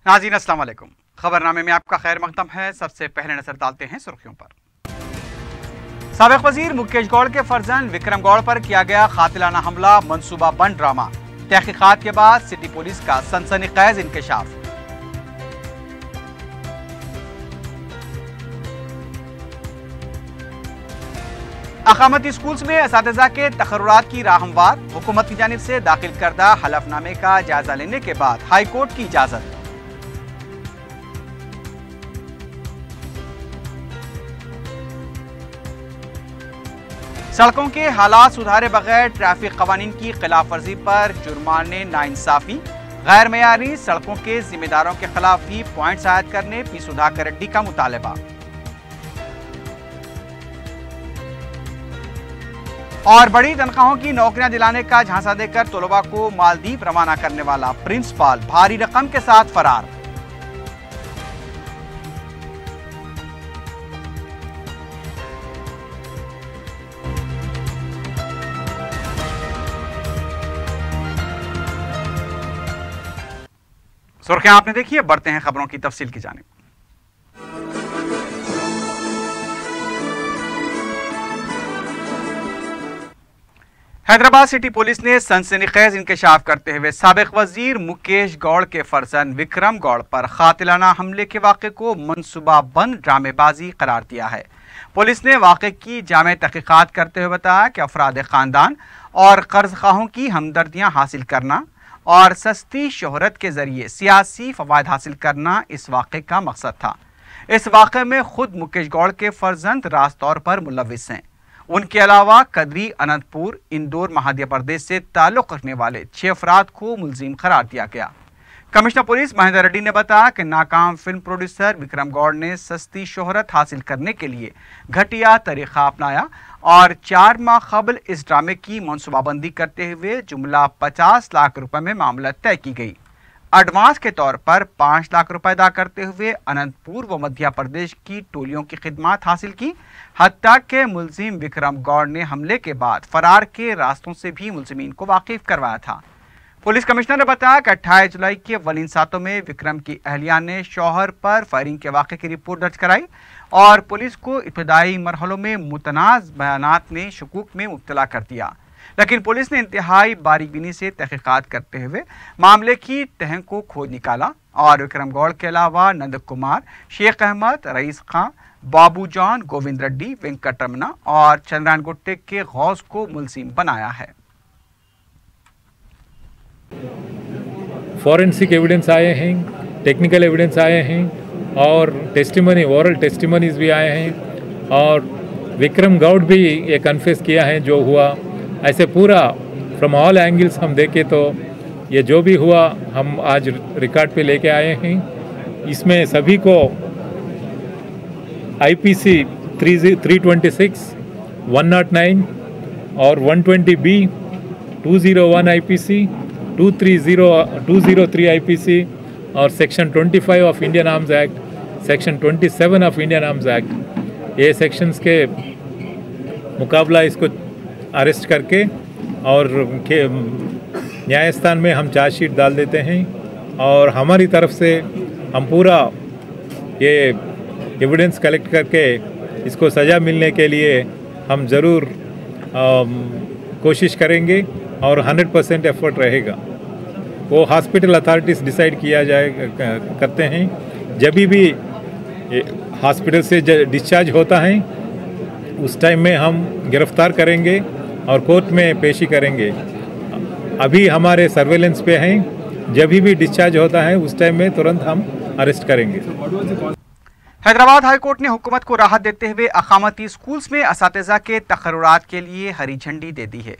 नाज़रीन अस्सलाम वालेकुम। खबरनामे में आपका खैर मकदम है। सबसे पहले नजर डालते हैं सुर्खियों पर। साबिक वजीर मुकेश गौड़ के फर्जंद विक्रम गौड़ पर किया गया कातिलाना हमला मंसूबा बंद ड्रामा। तहकीकात के बाद सिटी पुलिस का सनसनीखेज इंकशाफ। अकामती स्कूल्स में असातिज़ा के तकर्रुरात की राहमवार। हुकूमत की जानिब से दाखिल करदा हलफनामे का जायजा लेने के बाद हाई कोर्ट की इजाजत। सड़कों के हालात सुधारे बगैर ट्रैफिक कवानीन की खिलाफ वर्जी पर जुर्माने नाइंसाफी। गैर मयारी सड़कों के जिम्मेदारों के खिलाफ भी पॉइंट्स आयद करने पी सुधाकर रेड्डी का मुतालबा। और बड़ी तनख्वाहों की नौकरियां दिलाने का झांसा देकर तलबा को मालदीव रवाना करने वाला प्रिंसिपल भारी रकम के साथ फरार। सुर्खियां आपने देखी है, बढ़ते हैं खबरों की तफसील की जानिब। हैदराबाद सिटी पुलिस ने सनसनीखेज इंकशाफ करते हुए साबिक वजीर मुकेश गौड़ के फर्जंद विक्रम गौड़ पर कातिलाना हमले के वाक़े को मनसूबा बंद ड्रामेबाजी करार दिया है। पुलिस ने वाक़े की जामे तहकीकात करते हुए बताया कि अफराद ख़ानदान और कर्जखाहों की हमदर्दियाँ हासिल करना और सस्ती शोहरत के जरिए सियासी फवायद हासिल करना इस वाक़े का मकसद था। इस वाक़े में खुद मुकेश गौड़ के फर्जंद राज तौर पर मुलविस हैं। उनके अलावा कदरी, अनंतपुर, इंदौर, मध्य प्रदेश से ताल्लुक़ रखने वाले 6 अफराद को मुलजिम करार दिया गया। कमिश्नर पुलिस महेंद्र रेड्डी ने बताया कि नाकाम फिल्म प्रोड्यूसर विक्रम गौड़ ने सस्ती शोहरत हासिल करने के लिए घटिया तरीक़ा अपनाया और 4 माह कबल इस ड्रामे की मनसूबाबंदी करते हुए जुमला 50 लाख रुपए में मामला तय की गई। एडवांस के तौर पर 5 लाख रुपए अदा करते हुए अनंतपुर व मध्य प्रदेश की टोलियों की खिदमत हासिल की। हत्या के मुलजिम विक्रम गौड़ ने हमले के बाद फरार के रास्तों से भी मुलजिमीन को वाकिफ करवाया था। पुलिस कमिश्नर ने बताया कि 28 जुलाई के अव्वलीन सातों में विक्रम की अहलिया ने शौहर पर फायरिंग के वाक़े की रिपोर्ट दर्ज कराई और पुलिस को इब्तदाई मरहलों में मुतनाज़ बयानात ने शकूक में मुब्तला कर दिया, लेकिन पुलिस ने इंतहाई बारीकबीनी से तहकीकात करते हुए मामले की तह को खोज निकाला और विक्रम गौड़ के अलावा नंद कुमार, शेख अहमद, रईस खां, बाबू जॉन, गोविंद रेड्डी, वेंकट रमना और चंद्रायन गुट्टे के गौस को मुलजिम बनाया है। फॉरेंसिक एविडेंस आए हैं, टेक्निकल एविडेंस आए हैं और टेस्टिमनी, ओरल टेस्टिमनीज भी आए हैं और विक्रम गौड़ भी ये कन्फेस किया है जो हुआ। ऐसे पूरा फ्रॉम ऑल एंगल्स हम देखें तो ये जो भी हुआ हम आज रिकॉर्ड पे लेके आए हैं। इसमें सभी को IPC 326, 109 और 120B, 201 IPC, 203 IPC और section 25 of Indian arms act, section 27 of Indian arms act, ये सेक्शंस के मुकाबला इसको अरेस्ट करके और न्यायस्थान में हम चार्जशीट डाल देते हैं और हमारी तरफ से हम पूरा ये एविडेंस कलेक्ट करके इसको सज़ा मिलने के लिए हम ज़रूर कोशिश करेंगे और 100% एफर्ट रहेगा। वो हॉस्पिटल अथॉरिटीज़ डिसाइड किया जाए करते हैं। जब भी हॉस्पिटल से डिस्चार्ज होता है उस टाइम में हम गिरफ्तार करेंगे और कोर्ट में पेशी करेंगे। अभी हमारे सर्वेलेंस पे हैं, जब भी डिस्चार्ज होता है उस टाइम में तुरंत हम अरेस्ट करेंगे। हैदराबाद हाई कोर्ट ने हुकूमत को राहत देते हुए अकामती स्कूल्स में असातिज़ा के तकर्रुरात के लिए हरी झंडी दे दी है।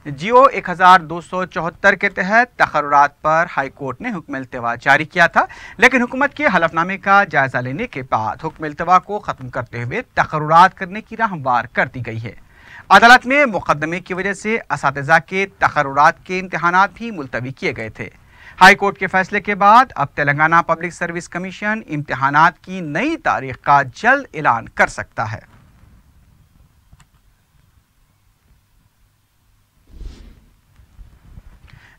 जियो 1274 के तहत तकर्रुरात पर हाई कोर्ट ने हुक्म इल्तिवा जारी किया था, लेकिन हुकूमत के हलफनामे का जायजा लेने के बाद हुक्म इल्तिवा को ख़त्म करते हुए तकर्रुरात करने की राह हमवार कर दी गई है। अदालत में मुकदमे की वजह से असातिज़ा के तकर्रुरात के इम्तहानात भी मुलतवी किए गए थे। हाई कोर्ट के फैसले के बाद अब तेलंगाना पब्लिक सर्विस कमीशन इम्तिहानात की नई तारीख का जल्द ऐलान कर सकता है।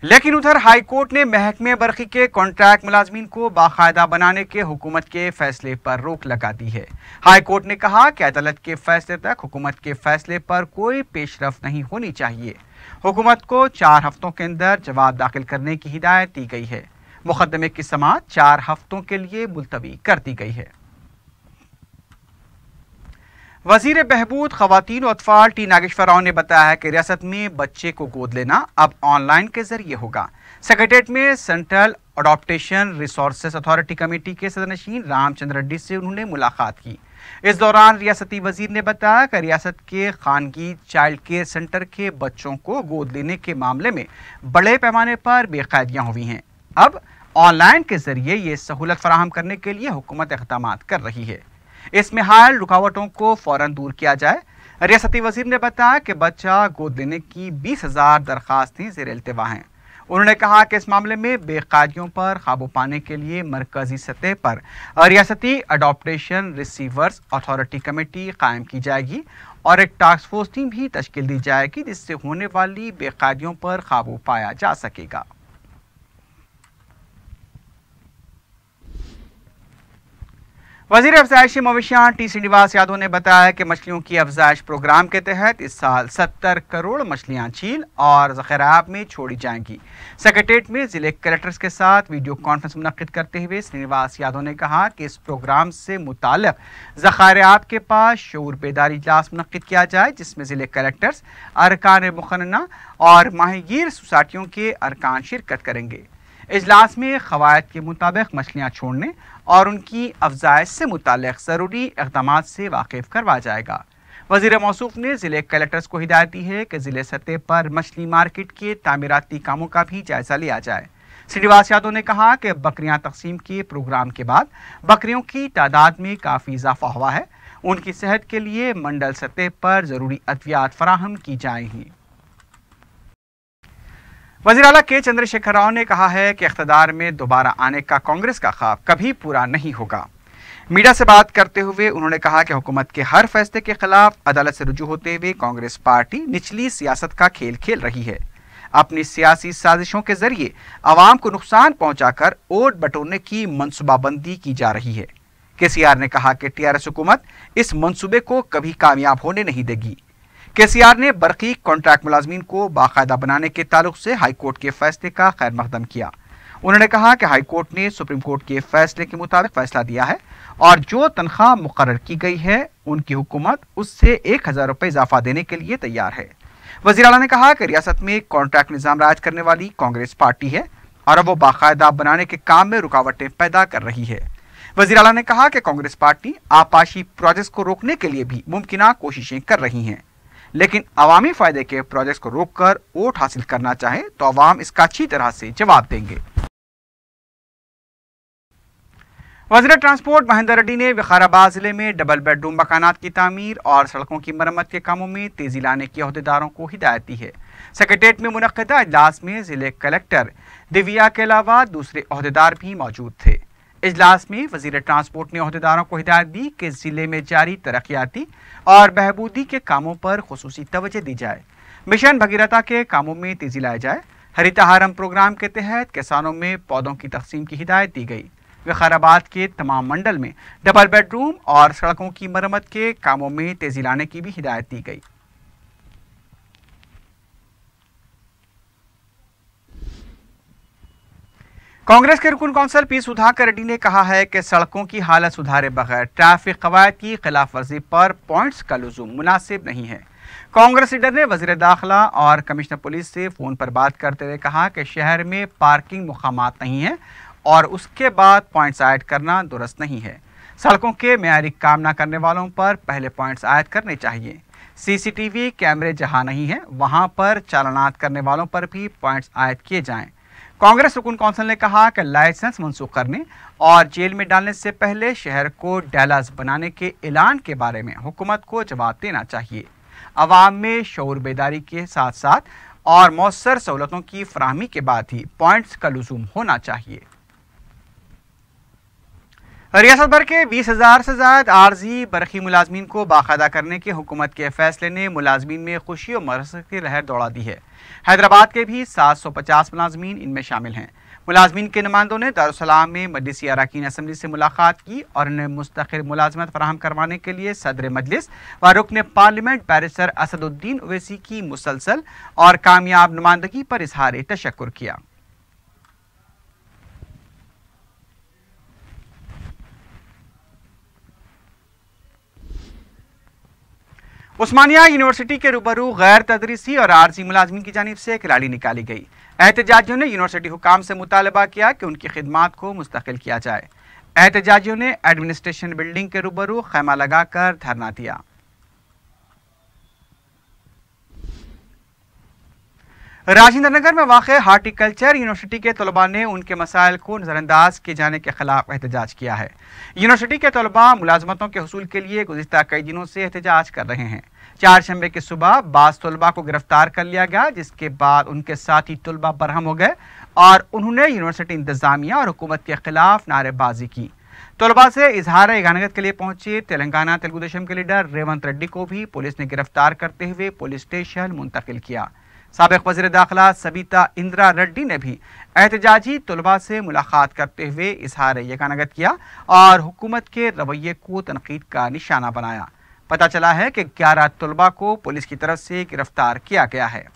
लेकिन उधर हाई कोर्ट ने महकमे बरकी के कॉन्ट्रैक्ट मुलाजमीन को बाकायदा बनाने के हुकूमत के फैसले पर रोक लगा दी है। हाई कोर्ट ने कहा कि अदालत के फैसले तक हुकूमत के फैसले पर कोई पेशरफ नहीं होनी चाहिए। हुकूमत को 4 हफ्तों के अंदर जवाब दाखिल करने की हिदायत दी गई है। मुकदमे की समाअत 4 हफ्तों के लिए मुलतवी कर दी गई है। वजीर बहबूद खवातीन और अतफाल टी नागेश्वर राव ने बताया है कि रियासत में बच्चे को गोद लेना अब ऑनलाइन के जरिए होगा। सेक्रेटेरिएट में central adaptation resources authority committee के सदरनशीन रामचंद्र रेड्डी से उन्होंने मुलाकात की। इस दौरान रियासती वजीर ने बताया कि रियासत के खानगी चाइल्ड केयर सेंटर के बच्चों को गोद लेने के मामले में बड़े पैमाने पर बेकायदियाँ हुई हैं। अब ऑनलाइन के जरिए ये सहूलत फराहम करने के लिए हुकूमत इक़दाम कर रही है। इसमें हाल रुकावटों को फौरन दूर किया जाए। रियासती वजीर ने बताया कि बच्चा गोद लेने की 20,000 दरखास्तें ज़ेर इल्तिवा हैं। उन्होंने कहा कि इस मामले में बेकायदियों पर काबू पाने के लिए मरकजी सतह पर रियासती अडॉप्टेशन रिसीवर्स अथॉरिटी कमेटी कायम की जाएगी और एक टास्क फोर्स टीम भी तश्कील दी जाएगी जिससे होने वाली बेकायदियों पर काबू पाया जा सकेगा। वजीर अफजाइश मवेशियां टी श्रीनिवास यादव ने बताया कि मछलियों की अफजाइश प्रोग्राम के तहत इस साल 70 करोड़ मछलियां झील और ज़ख़ीराब में छोड़ी जाएंगी। सेक्रेटेरिएट में जिले कलेक्टर्स के साथ वीडियो कॉन्फ्रेंस मुनक्किद करते हुए श्रीनिवास यादव ने कहा कि इस प्रोग्राम से मुताल्लिक़ ज़ख़ीराब के पास शऊर बेदारी इजलास मुनक्किद किया जाए जिसमें जिले कलेक्टर्स, अरकान मुक़न्ना और माहीगीर सोसाइटियों के अरकान शिरकत करेंगे। इजलास में क़वायद के मुताबिक मछलियाँ छोड़ने और उनकी अफजाइश से मुताल्लिक़ ज़रूरी इक़दामात से वाकिफ़ करवाया जाएगा। वज़ीर मौसूफ ने ज़िले कलेक्टर्स को हिदायत दी है कि ज़िले सतह पर मछली मार्केट के तामीराती कामों का भी जायज़ा लिया जाए। श्रीनिवास यादव ने कहा कि बकरियाँ तकसीम के प्रोग्राम के बाद बकरियों की तादाद में काफ़ी इजाफा हुआ है। उनकी सेहत के लिए मंडल सतह पर ज़रूरी अद्वियात फराहम की जाएंगी। वज़ीर आला के चंद्रशेखर राव ने कहा है कि इख्तिदार में दोबारा आने का कांग्रेस का ख्वाब कभी पूरा नहीं होगा। मीडिया से बात करते हुए उन्होंने कहा कि हुकूमत के हर फैसले के खिलाफ अदालत से रुजू होते हुए कांग्रेस पार्टी निचली सियासत का खेल खेल रही है। अपनी सियासी साजिशों के जरिए आवाम को नुकसान पहुंचाकर वोट बटोरने की मनसूबाबंदी की जा रही है। केसीआर ने कहा कि टीआरएस हुकूमत इस मनसूबे को कभी कामयाब होने नहीं देगी। केसीआर ने बरकी कॉन्ट्रैक्ट मुलाजमीन को बाकायदा बनाने के ताल्लुक से हाई कोर्ट के फैसले का खैर मकदम किया। उन्होंने कहा कि हाई कोर्ट ने सुप्रीम कोर्ट के फैसले के मुताबिक फैसला दिया है और जो तनख्वाह मुकर्रर की गई है उनकी हुकूमत उससे 1,000 रुपये इजाफा देने के लिए तैयार है। वज़ीर आला ने कहा कि रियासत में कॉन्ट्रैक्ट निज़ाम राज करने वाली कांग्रेस पार्टी है और अब वो बाकायदा बनाने के काम में रुकावटें पैदा कर रही है। वज़ीर आला ने कहा कि कांग्रेस पार्टी आपाशी प्रोजेक्ट्स को रोकने के लिए भी मुमकिन कोशिशें कर रही हैं, लेकिन अवामी फायदे के प्रोजेक्ट्स को रोककर वोट हासिल करना चाहे तो अवाम इसका अच्छी तरह से जवाब देंगे। वज़ीर ट्रांसपोर्ट महेंद्र रेड्डी ने विकाराबाद जिले में डबल बेडरूम मकानात की तामीर और सड़कों की मरम्मत के कामों में तेजी लाने की अहदेदारों को हिदायत दी है। सेक्रेटेरिएट में मुनक्किदा इजलास में जिले कलेक्टर दिव्या के अलावा दूसरे अहदेदार भी मौजूद थे। इजलास में वज़ीर ट्रांसपोर्ट ने अहदेदारों को हिदायत दी कि जिले में जारी तरक्याती और बहबूदी के कामों पर खुसूसी तवज्जो दी जाए। मिशन भगीरथा के कामों में तेजी लाई जाए। हरितहारम प्रोग्राम के तहत किसानों में पौधों की तकसीम की हिदायत दी गई। विकाराबाद के तमाम मंडल में डबल बेडरूम और सड़कों की मरम्मत के कामों में तेजी लाने की भी हिदायत दी गई। कांग्रेस के रुकन कौंसल पी सुधाकर रेड्डी ने कहा है कि सड़कों की हालत सुधारे बगैर ट्रैफिक कवायद की खिलाफ वर्जी पर पॉइंट्स का लुज़ूम मुनासिब नहीं है। कांग्रेस लीडर ने वज़ीर दाखिला और कमिश्नर पुलिस से फ़ोन पर बात करते हुए कहा कि शहर में पार्किंग मुकामात नहीं है और उसके बाद पॉइंट्स आयड करना दुरुस्त नहीं है। सड़कों के मेयारी काम न करने वालों पर पहले पॉइंट्स आयड करने चाहिए। CCTV कैमरे जहां नहीं है वहां पर चालानात करने वालों पर भी पॉइंट्स आयड किए जाएं। कांग्रेस रुकन कौंसिल ने कहा कि लाइसेंस मनसूख करने और जेल में डालने से पहले शहर को डैलास बनाने के ऐलान के बारे में हुकूमत को जवाब देना चाहिए। अवाम में शऊर बेदारी के साथ साथ और मौसर सहूलतों की फराहमी के बाद ही पॉइंट्स का लुज़ूम होना चाहिए। रियासत भर के 20,000 से ज्यादा आर्जी बरखी मुलाजमीन को बाकायदा करने के हुकूमत के फैसले ने मुलाजमीन में खुशी और मरसत की लहर दौड़ा दी है। हैदराबाद के भी 750 मुलाजमीन इनमें शामिल हैं। मुलाजमीन के नुमाइंदों ने दारुस्सलाम में मजलिसी अरकान असम्बली से मुलाकात की और उन्हें मुस्तकिल मुलाजमत फराहम करवाने के लिए सदर मजलिस व रुकन पार्लियामेंट बैरिस्टर असदुद्दीन ओवैसी की मुसलसल और कामयाब नुमाइंदगी पर इजहार तशक्कुर किया। उस्मानिया यूनिवर्सिटी के रूबरू गैर तदरीसी और आर्जी मुलाजमीन की जानिब से एक रैली निकाली गई। एहतजाजियों ने यूनिवर्सिटी हुकाम से मुतालबा किया कि उनकी खिदमात को मुस्तकिल किया जाए। एहतजाजियों ने एडमिनिस्ट्रेशन बिल्डिंग के रूबरू खैमा लगाकर धरना दिया। राजेंद्र नगर में वाक़ हार्टिकल्चर यूनिवर्सिटी के तलबा ने उनके मसाइल को नज़रअंदाज किए जाने के खिलाफ एहतजाज किया है। यूनिवर्सिटी के तलबा मुलाजमतों के हुसूल के लिए गुज़िश्ता कई दिनों से एहतजाज कर रहे हैं। चारशंबे की सुबह बाज़ तलबा को गिरफ्तार कर लिया गया, जिसके बाद उनके साथी तलबा बरहम हो गए और उन्होंने यूनिवर्सिटी इंतजामिया और हुकूमत के खिलाफ नारेबाजी की। तलबा से इजहार यगानत के लिए पहुंचे तेलंगाना तेलुगु देशम के लीडर रेवंत रेड्डी को भी पुलिस ने गिरफ्तार करते हुए पुलिस स्टेशन मुंतकिल किया। साबिक वज़ीर दाखिला सबिता इंदिरा रेड्डी ने भी एहतजाजी तलबा से मुलाकात करते हुए इजहार यगानत किया और हुकूमत के रवैये को तनकीद का निशाना बनाया। पता चला है कि 11 तलबा को पुलिस की तरफ से गिरफ्तार किया गया है।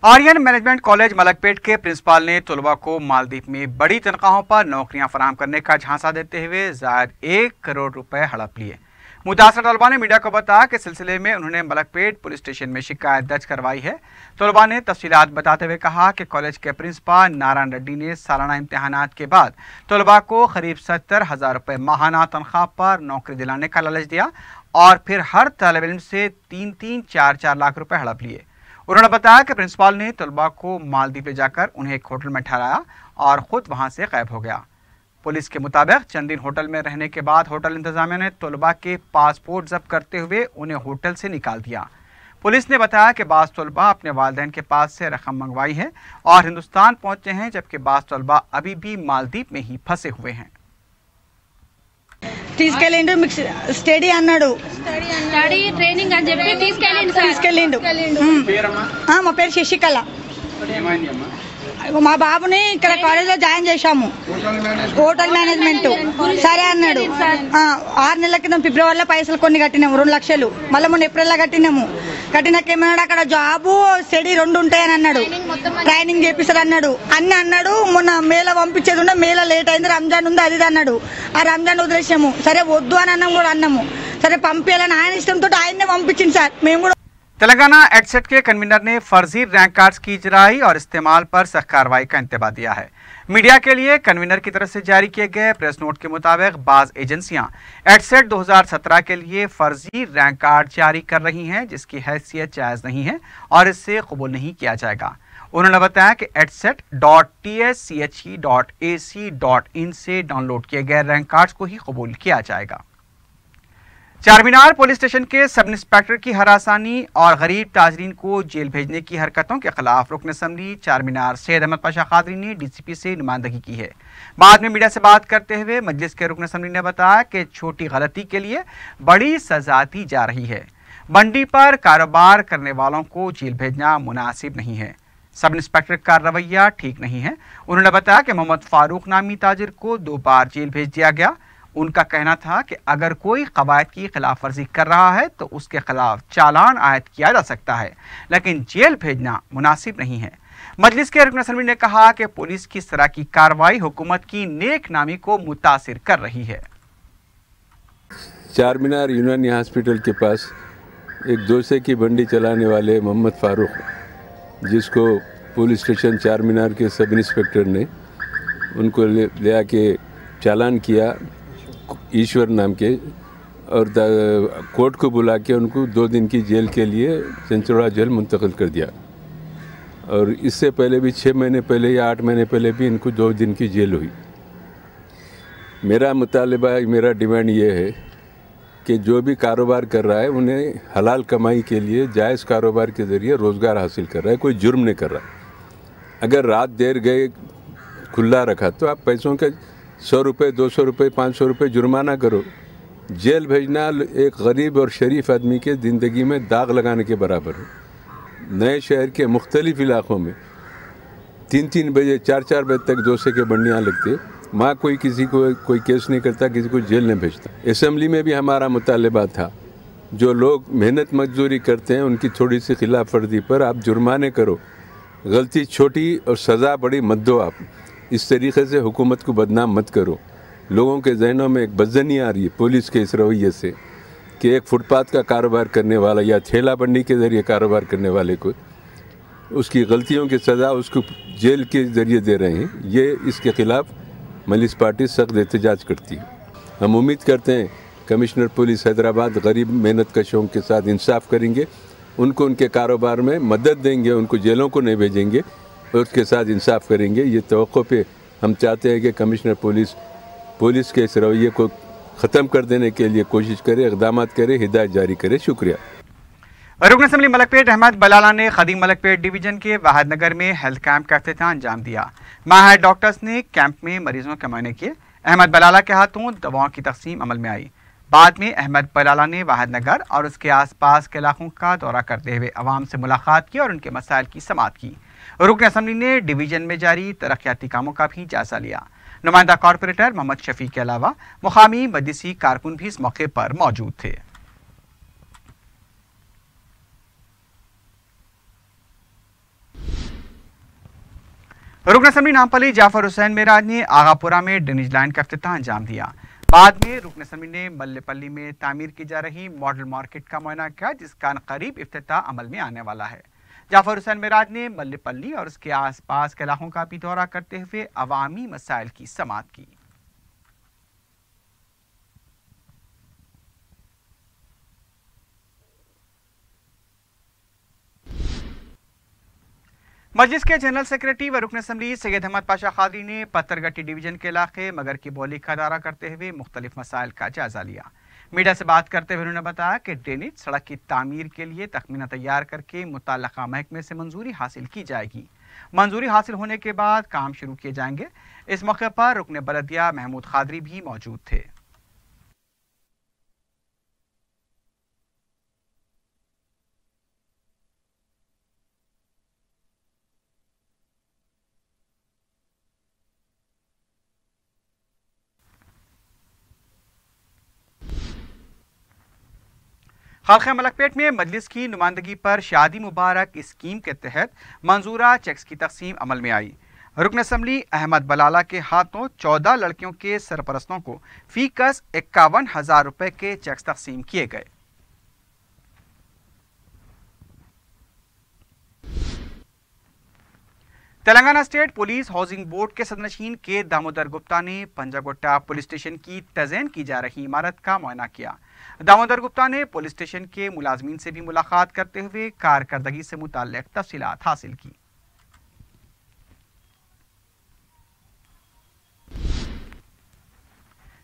आर्यन मैनेजमेंट कॉलेज मलकपेट के प्रिंसिपल ने तलबा को मालदीव में बड़ी तनख्वाहों पर नौकरियां फराहम करने का झांसा देते हुए ज़ायद 1 करोड़ रुपए हड़प लिए। मुतासर तलबा ने मीडिया को बताया कि सिलसिले में उन्होंने मलकपेट पुलिस स्टेशन में शिकायत दर्ज करवाई है। तलबा ने तफसीलात बताते हुए कहा कि कॉलेज के प्रिंसिपल नारायण रेड्डी ने सालाना इम्तहानात के बाद तलबा को करीब 70,000 रुपये माहाना तनख्वाह पर नौकरी दिलाने का लालच दिया और फिर हर तालिब इल्म से 3-3, 4-4 लाख रुपए हड़प लिए। उन्होंने बताया कि प्रिंसिपल ने तलबा को मालदीव ले जाकर उन्हें एक होटल में ठहराया और खुद वहां से गायब हो गया। पुलिस के मुताबिक चंद दिन होटल में रहने के बाद होटल इंतजामिया ने तलबा के पासपोर्ट जब्त करते हुए उन्हें होटल से निकाल दिया। पुलिस ने बताया कि बाज़ तलबा अपने वालिदैन के पास से रकम मंगवाई है और हिंदुस्तान पहुंचे हैं, जबकि बाज़ तलबा अभी भी मालदीव में ही फंसे हुए हैं। తీసుకెళ్ళిండు స్టడీ అన్నాడు స్టడీ ట్రైనింగ్ అని చెప్పి తీసుకెళ్ళిండు మా పేరు శశికళ మా బాబుని ఇక్కడ కాలేజ్ లో జాయిన్ చేశాము హోటల్ మేనేజ్మెంట్ సరే అన్నాడు 6 నెలల క్రితం ఫిబ్రవరిలో పైసలు కొన్ని కట్టినాము 2 లక్షలు మళ్ళీ మొన్న ఏప్రిల్లో కట్టినాక ఏమన్నాడు అక్కడ జాబు స్టడీ 2 ఉంటాయని అన్నాడు ట్రైనింగ్ చేపిస్తారు అన్నాడు అన్నాడు మొన్న మేళ పంపించేది ఉండే మేళ లేట్ అయింది రంజాన్ ఉంది అది అన్నాడు ఆ రంజాన్ వదిలేసాము సరే వద్దు అని అన్నాము సరే పంపించాలని ఆయన ఇష్టంతో ఆయన్నే పంపించింది సార్ మేము కూడా। तेलंगाना एडसेट के कन्वीनर ने फर्जी रैंक कार्ड्स की इजराई और इस्तेमाल पर सख्त कार्रवाई का इंतबाह दिया है। मीडिया के लिए कन्वीनर की तरफ से जारी किए गए प्रेस नोट के मुताबिक बाज़ एजेंसियां एडसेट 2017 के लिए फर्जी रैंक कार्ड जारी कर रही हैं, जिसकी हैसियत जायज़ नहीं है और इससे कबूल नहीं किया जाएगा। उन्होंने बताया कि edset.tsche.ac.in से डाउनलोड किए गए रैंक कार्ड्स को ही कबूल किया जाएगा। चारमीनार पुलिस स्टेशन के सब इंस्पेक्टर की हरासानी और गरीब ताजरीन को जेल भेजने की हरकतों के खिलाफ रुकन असम्बली चारमीनार सैयद अहमद पाशा कादरी ने डीसीपी से नुमाइंदगी की है। बाद में मीडिया से बात करते हुए मजलिस के रुकन असम्बली ने बताया कि छोटी गलती के लिए बड़ी सजा दी जा रही है। मंडी पर कारोबार करने वालों को जेल भेजना मुनासिब नहीं है। सब इंस्पेक्टर का रवैया ठीक नहीं है। उन्होंने बताया कि मोहम्मद फारूक नामी ताजिर को 2 बार जेल भेज दिया गया। उनका कहना था कि अगर कोई कवायद की खिलाफ वर्जी कर रहा है तो उसके खिलाफ चालान आयद किया जा सकता है, लेकिन जेल भेजना मुनासिब नहीं है। मजलिस के रुकन असम्बली ने कहा कि पुलिस की इस तरह की कार्रवाई हुकूमत की नेक नामी को मुतासिर कर रही है। चारमीनार यूनानी हॉस्पिटल के पास एक डोसे की बंडी चलाने वाले मोहम्मद फारूक, जिसको पुलिस स्टेशन चारमीनार के सब इंस्पेक्टर ने उनको ले आके चालान किया ईश्वर नाम के, और कोर्ट को बुला के उनको 2 दिन की जेल के लिए चंचौड़ा जेल मुंतकिल कर दिया। और इससे पहले भी 6 महीने पहले या 8 महीने पहले भी इनको 2 दिन की जेल हुई। मेरा मुतालिबा, मेरा डिमांड ये है कि जो भी कारोबार कर रहा है उन्हें हलाल कमाई के लिए जायज़ कारोबार के ज़रिए रोज़गार हासिल कर रहा है, कोई जुर्म नहीं कर रहा। अगर रात देर गए खुला रखा तो आप पैसों का 100 रुपये, 200 रुपये, 500 रुपये जुर्माना करो। जेल भेजना एक गरीब और शरीफ आदमी के ज़िंदगी में दाग लगाने के बराबर है। नए शहर के मुख्तलिफ इलाक़ों में 3-3 बजे 4-4 बजे तक डोसे के बंडियाँ लगते, वहाँ कोई किसी को कोई केस नहीं करता, किसी को जेल नहीं भेजता। असेंबली में भी हमारा मुतालबा था, जो लोग मेहनत मजदूरी करते हैं उनकी थोड़ी सी खिलाफ वर्जी पर आप जुर्माने करो, गलती छोटी और सज़ा बड़ी मत दो। आप इस तरीके से हुकूमत को बदनाम मत करो। लोगों के जहनों में एक बदजनी आ रही है पुलिस के इस रवैये से कि एक फुटपाथ का कारोबार करने वाला या ठेला बंडी के ज़रिए कारोबार करने वाले को उसकी गलतियों की सज़ा उसको जेल के ज़रिए दे रहे हैं। ये इसके ख़िलाफ़ मलिस पार्टी सख्त एहतजाज करती है। हम उम्मीद करते हैं कमिश्नर पुलिस हैदराबाद गरीब मेहनत कशों के साथ इंसाफ करेंगे, उनको उनके कारोबार में मदद देंगे, उनको जेलों को नहीं भेजेंगे और उसके साथ इंसाफ करेंगे। ये तवक्को पे हम चाहते हैं कि कमिश्नर पुलिस के इस रवैये को ख़त्म कर देने के लिए कोशिश करे, इक़दामात करे, हिदायत जारी करे। शुक्रिया। रुकन असम्बली मलकपेट अहमद बलाला ने खदीम मलकपेट डिवीजन के वाहिदनगर में हेल्थ कैंप का इफ्तिताह अंजाम दिया। माहिर डॉक्टर्स ने कैंप में मरीजों के मुआयने किए। अहमद बलाला के हाथों दवाओं की तकसीम अमल में आई। बाद में अहमद बलाला ने वाहिदनगर और उसके आसपास के इलाकों का दौरा करते हुए अवाम से मुलाकात की और उनके मसाइल की समाअत की। रुकन असम्बली ने डिवीजन में जारी तरक्याती कामों का भी जायजा लिया। नुमाइंदा कॉरपोरेटर मोहम्मद शफी के अलावा मुकामी मजलिसी कारकुन भी इस मौके पर मौजूद थे। रुकन असम्बली नामपली जाफर हुसैन मेराज ने आगापुरा में ड्रेनेज लाइन का इफ्तिताह अंजाम दिया। बाद में रुकन असम्बली ने मल्लेपल्ली में तामीर की जा रही मॉडल मार्केट का मुआयना किया, जिसका करीब इफ्तिताह अमल में आने वाला है। जाफर हुसैन मेराज ने मल्लेपल्ली और उसके आसपास के इलाकों का भी दौरा करते हुए अवामी मसाइल की समाअत की। मजलिस के जनरल सेक्रेटरी व रुकन असम्बली सैयद अहमद पाशा खादरी ने पत्थरगट्टी डिवीजन के इलाके मगर की बोली का दौरा करते हुए मुख्तलिफ मसाइल का जायजा लिया। मीडिया से बात करते हुए उन्होंने बताया कि ड्रेनेज सड़क की तामीर के लिए तखमीना तैयार करके मुतल्लका महकमे से मंजूरी हासिल की जाएगी। मंजूरी हासिल होने के बाद काम शुरू किए जाएंगे। इस मौके पर रुकन बलदिया महमूद खादरी भी मौजूद थे। हल्का मलकपेट में मजलिस की नुमाइंदगी पर शादी मुबारक स्कीम के तहत मंजूरा चेक्स की तकसीम अमल में आई। रुकन असम्बली अहमद बलाला के हाथों 14 लड़कियों के सरपरस्तों को फी कस 51,000 रुपए के चेक्स तकसीम किए गए। Telangana state police housing board के सदनशीन के दामोदर गुप्ता ने पंजागोट्टा पुलिस स्टेशन की तज़ीन की जा रही इमारत का मुआयना किया। दामोदर गुप्ता ने पुलिस स्टेशन के मुलाजमीन से भी मुलाकात करते हुए कारकर्दगी से मुताल्लिक तफसीलात हासिल की।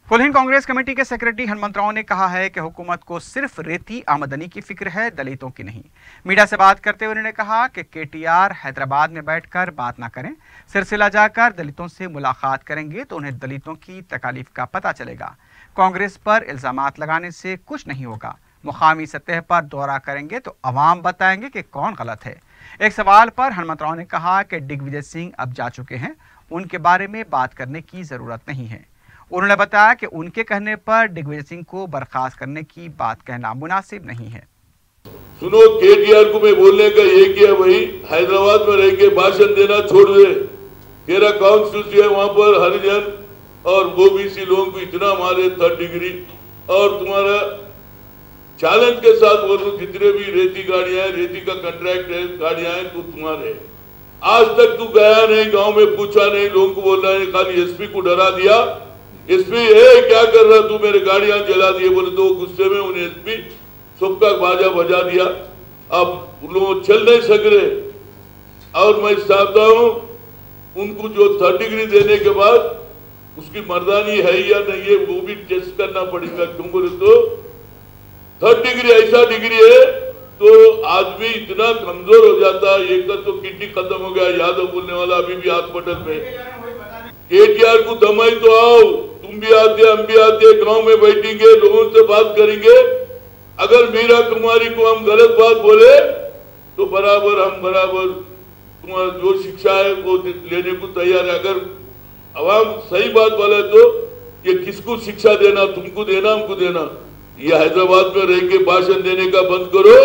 कुल हिंद कांग्रेस कमेटी के सेक्रेटरी हनुमंत राव ने कहा है कि हुकूमत को सिर्फ रेती आमदनी की फिक्र है, दलितों की नहीं। मीडिया से बात करते हुए उन्होंने कहा कि केटीआर हैदराबाद में बैठकर बात ना करें, सिलसिला जाकर दलितों से मुलाकात करेंगे तो उन्हें दलितों की तकालीफ का पता चलेगा। कांग्रेस पर इल्जामात लगाने से कुछ नहीं होगा। मुकामी सतह पर दौरा करेंगे तो अवाम बताएंगे कि कौन गलत है। एक सवाल पर हनुमंत राव ने कहा कि दिग्विजय सिंह अब जा चुके हैं, उनके बारे में बात करने की जरूरत नहीं है। उन्होंने बताया कि उनके कहने पर दिग्विजय सिंह को बर्खास्त करने की बात कहना मुनासिब नहीं है। सुनो, केटीआर को मैं बोलने का ये किया, वही हैदराबाद में रह के भाषण देना छोड़ दे। तेरा कॉन्स्टिट्यूंसी है, वहां पर हरिजन और ओबीसी लोगों को इतना मारे 3rd डिग्री, और तुम्हारा चैलेंज के साथ बोलो जितने भी रेती गाड़ियां हैं, रेती का कॉन्ट्रैक्ट है, गाड़ियां हैं तो तुम्हारे। आज तक तू गया नहीं, गांव में पूछा नहीं, लोगों को बोल रहा है, खाली एसपी को डरा दिया। एसपी क्या कर रहा तू, मेरे गाड़ियां जला दिए बोले तो गुस्से में उन्हें एसपी सबका बाजा बजा दिया। अब लोग चल नहीं सक रहे, और मैं चाहता हूं उनको जो 3rd डिग्री देने के बाद उसकी मर्दानी है या नहीं है वो भी टेस्ट करना पड़ेगा। क्यों बोले तो 3rd डिग्री ऐसा डिग्री है तो आदमी इतना कमजोर हो जाता है। एक तो किडनी खत्म हो गया, यादव बोलने वाला अभी भी हॉस्पिटल में। केटीआर को दमाई तो आओ, तुम भी आते हम भी आते, गांव में बैठेंगे, लोगों से बात करेंगे। अगर मीरा कुमारी को हम गलत बात बोले तो बराबर तुम्हारा जो शिक्षा है वो लेने को तैयार है। अगर अवाम सही बात बोले तो ये किसको शिक्षा देना, तुमको देना हमको देना। ये हैदराबाद में रह के भाषण देने का बंद करो,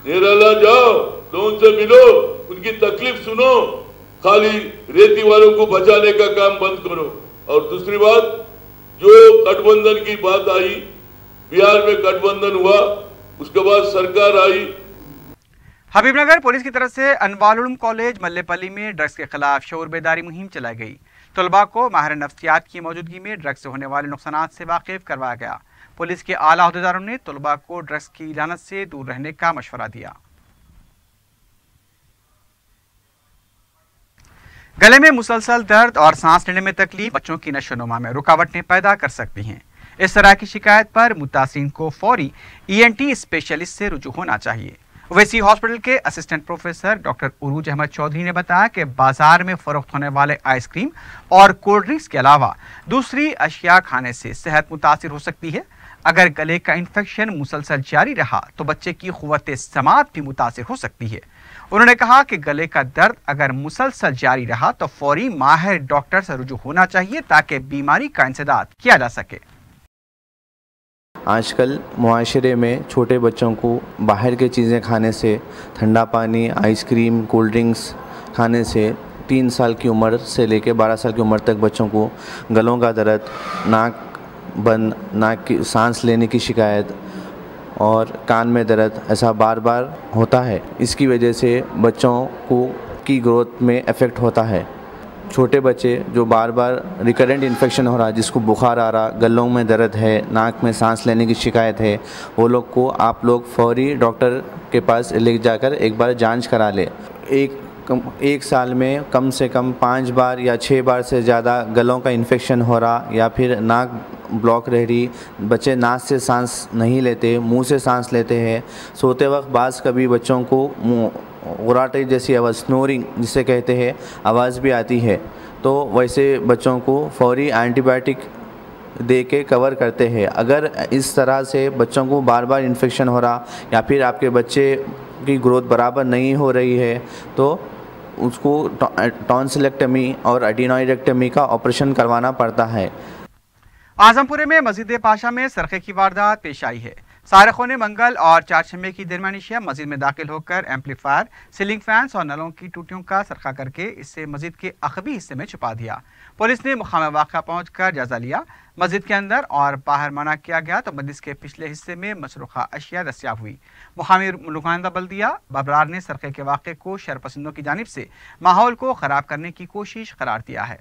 निराला जाओ, लोगों से मिलो, उनकी तकलीफ सुनो, खाली रेती वालों को बचाने का काम बंद करो। और दूसरी बात, जो गठबंधन की बात आई, बिहार में गठबंधन हुआ, उसके बाद सरकार आई। हबीबनगर पुलिस की तरफ से अनवार उलूम कॉलेज मल्लेपल्ली में ड्रग्स के खिलाफ शऊर बेदारी मुहिम चलाई गई। तलबा को माहिर नफ्सियात की मौजूदगी में ड्रग्स से होने वाले नुकसानात से वाकिफ करवाया गया। पुलिस के आला अहदेदारों ने तलबा को ड्रग्स की लानत से दूर रहने का मशवरा दिया। गले में मुसलसल दर्द और सांस लेने में तकलीफ बच्चों की नशोनुमा में रुकावटें पैदा कर सकती हैं। इस तरह की शिकायत पर मुतासिरीन को फौरी ENT स्पेशलिस्ट से रुजू होना चाहिए। ओवैसी हॉस्पिटल के assistant professor doctor Urooj Ahmed Chaudhary ने बताया कि बाजार में फरोख्त होने वाले आइसक्रीम और कोल्ड ड्रिंक्स के अलावा दूसरी अशिया खाने से सेहत मुतासिर हो सकती है। अगर गले का इन्फेक्शन मुसलसल जारी रहा तो बच्चे की क़ुव्वत समात भी मुतासिर हो सकती है। उन्होंने कहा कि गले का दर्द अगर मुसलसल जारी रहा तो फौरी माहिर डॉक्टर से रुजू होना चाहिए ताकि बीमारी का इंसदाद किया जा सके। आजकल मुआशरे में छोटे बच्चों को बाहर के चीज़ें खाने से, ठंडा पानी, आइसक्रीम, कोल्ड ड्रिंक्स खाने से 3 साल की उम्र से लेकर 12 साल की उम्र तक बच्चों को गलों का दर्द, नाक बंद, नाक की सांस लेने की शिकायत और कान में दर्द ऐसा बार बार होता है। इसकी वजह से बच्चों को की ग्रोथ में इफ़ेक्ट होता है। छोटे बच्चे जो बार बार रिकरेंट इन्फेक्शन हो रहा, जिसको बुखार आ रहा, गलों में दर्द है, नाक में सांस लेने की शिकायत है, वो लोग को आप लोग फौरी डॉक्टर के पास ले जाकर एक बार जांच करा ले। एक साल में कम से कम 5 बार या 6 बार से ज़्यादा गलों का इन्फेक्शन हो रहा या फिर नाक ब्लॉक रह रही, बच्चे नाक से सांस नहीं लेते, मुंह से सांस लेते हैं, सोते वक्त बाज़ कभी बच्चों को गुर्राटे जैसी आवाज़, स्नोरिंग जिसे कहते हैं, आवाज़ भी आती है, तो वैसे बच्चों को फौरी एंटीबायोटिक दे के कवर करते हैं। अगर इस तरह से बच्चों को बार बार इन्फेक्शन हो रहा या फिर आपके बच्चे की ग्रोथ बराबर नहीं हो रही है तो उसको टॉन्सिलेक्टमी और एडिनोइडेक्टमी का ऑपरेशन करवाना पड़ता है। आजमपुरे में मस्जिद पाशा में सरखे की वारदात पेश आई है। सारखों ने मंगल और चारशंबे की दरमियानी शब मस्जिद में दाखिल होकर एम्पलीफायर, सीलिंग फैंस और नलों की टूटियों का सरखा करके इससे मस्जिद के अखबी हिस्से में छुपा दिया। पुलिस ने मुकाम वाक़या पहुंचकर जायजा लिया। मस्जिद के अंदर और बाहर मना किया गया तो मस्जिद के पिछले हिस्से में मसरूखा अशिया दस्तियाब हुई। मुकामी नुमाइंदा बल्दिया बबरार ने सरखे के वाक़े को शरपसंदों की जानिब से माहौल को ख़राब करने की कोशिश करार दिया है।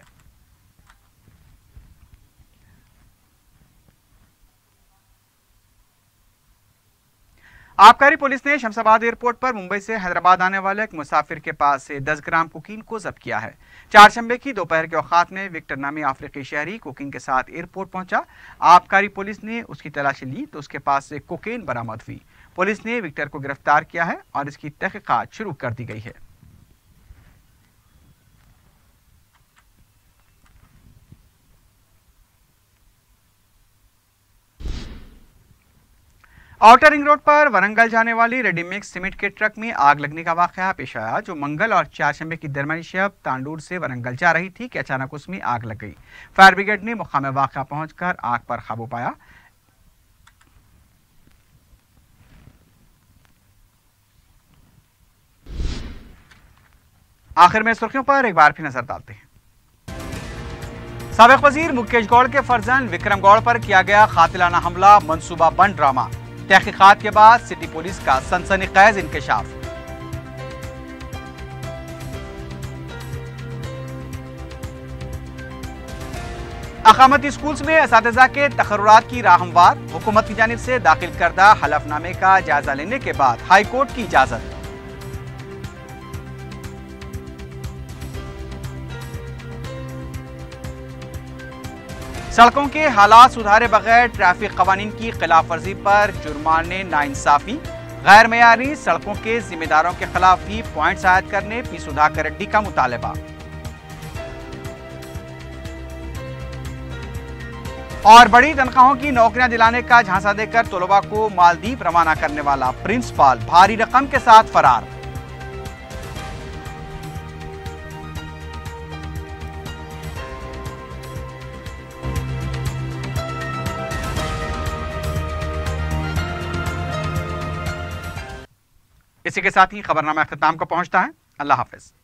आबकारी पुलिस ने शमशाबाद एयरपोर्ट पर मुंबई से हैदराबाद आने वाले एक मुसाफिर के पास से 10 ग्राम कोकीन को जब्त किया है। चारशंबे की दोपहर के औकात में विक्टर नामी अफ्रीकी शहरी कोकीन के साथ एयरपोर्ट पहुंचा। आबकारी पुलिस ने उसकी तलाशी ली तो उसके पास से कोकीन बरामद हुई। पुलिस ने विक्टर को गिरफ्तार किया है और इसकी तहकीकात शुरू कर दी गई है। आउटर रिंग रोड पर वरंगल जाने वाली रेडीमिक्स सीमेंट के ट्रक में आग लगने का वाकया पेश आया, जो मंगल और चारशंबे की दरमियानी शब तांडूर से वरंगल जा रही थी कि अचानक उसमें आग लग गई। फायर ब्रिगेड ने मुकाम वाकया पहुंचकर आग पर काबू पाया। आखिर में सुर्खियों पर एक बार फिर नजर डालते हैं। साबिक वजीर मुकेश गौड़ के फर्जंद विक्रम गौड़ पर किया गया कातिलाना हमला मंसूबा बंद ड्रामा। तहकीकात के बाद सिटी पुलिस का सनसनीखेज इंकशाफ। अकामती स्कूल्स में असातिज़ा के तकर्रुरात की राहमवार। हुकूमत की जानिब से दाखिल करदा हलफनामे का जायजा लेने के बाद हाई कोर्ट की इजाजत। सड़कों के हालात सुधारे बगैर ट्रैफिक कवानीन की खिलाफ वर्जी पर जुर्माने नाइंसाफी। गैर मयारी सड़कों के जिम्मेदारों के खिलाफ भी पॉइंट्स आयद करने पी सुधाकर रेड्डी का मुतालबा। اور بڑی تنخواہوں کی نوکریاں دلانے کا جھانسا دے کر طلباء کو مالدیپ روانہ کرنے والا پرنسپل بھاری رقم کے ساتھ فرار۔ اسی کے ساتھ ہی خبرنامہ اختتام کو پہنچتا ہے۔ اللہ حافظ۔